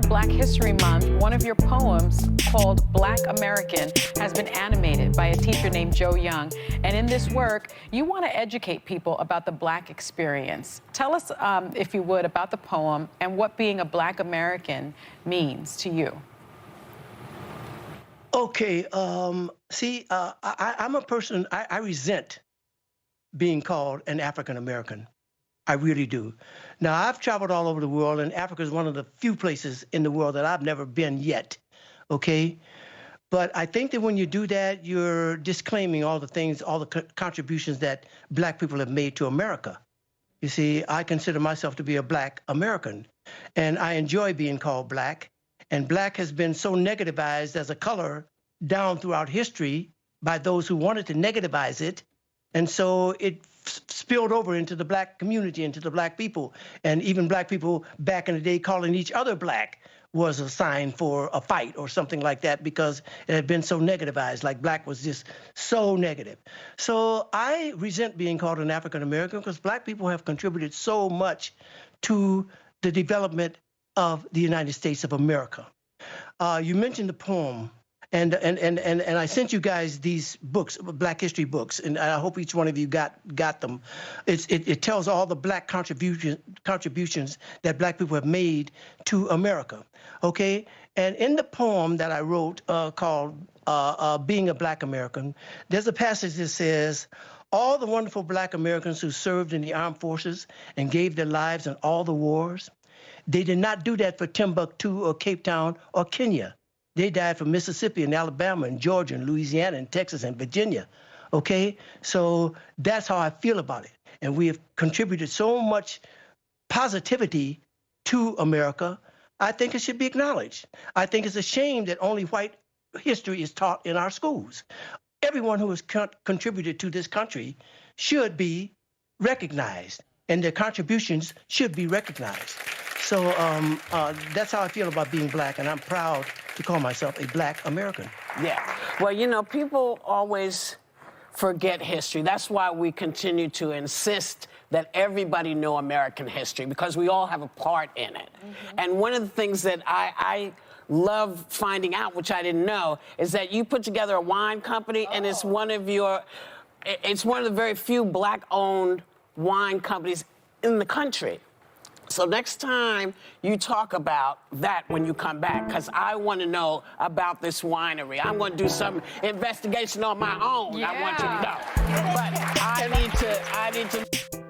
Black History Month, one of your poems called Black American has been animated by a teacher named Joe Young. And in this work, you want to educate people about the Black experience. Tell us, if you would, about the poem and what being a Black American means to you. Okay, I'm a person, I resent being called an African American. I really do. Now, I've traveled all over the world, and Africa is one of the few places in the world that I've never been yet, okay? But I think that when you do that, you're disclaiming all the things, all the contributions that Black people have made to America. You see, I consider myself to be a Black American, and I enjoy being called Black. And Black has been so negativized as a color down throughout history by those who wanted to negativize it. And so it spilled over into the Black community, into the Black people. And even Black people back in the day calling each other Black was a sign for a fight or something like that, because it had been so negativized, like Black was just so negative. So I resent being called an African American because Black people have contributed so much to the development of the United States of America. You mentioned the poem, and I sent you guys these books, Black history books, and I hope each one of you got them. It tells all the Black contributions that Black people have made to America, okay? And in the poem that I wrote called Being a Black American, there's a passage that says, all the wonderful Black Americans who served in the armed forces and gave their lives in all the wars, they did not do that for Timbuktu or Cape Town or Kenya. They died for Mississippi and Alabama and Georgia and Louisiana and Texas and Virginia, okay? So that's how I feel about it. And we have contributed so much positivity to America, I think it should be acknowledged. I think it's a shame that only white history is taught in our schools. Everyone who has contributed to this country should be recognized, and their contributions should be recognized. So that's how I feel about being Black, and I'm proud to call myself a Black American. Yeah. Well, you know, people always forget history. That's why we continue to insist that everybody know American history, because we all have a part in it. Mm-hmm. And one of the things that I love finding out, which I didn't know, is that you put together a wine company, and it's one of the very few Black-owned wine companies in the country. So next time you talk about that when you come back, because I want to know about this winery. I'm going to do some investigation on my own. Yeah. I want you to know. But I need to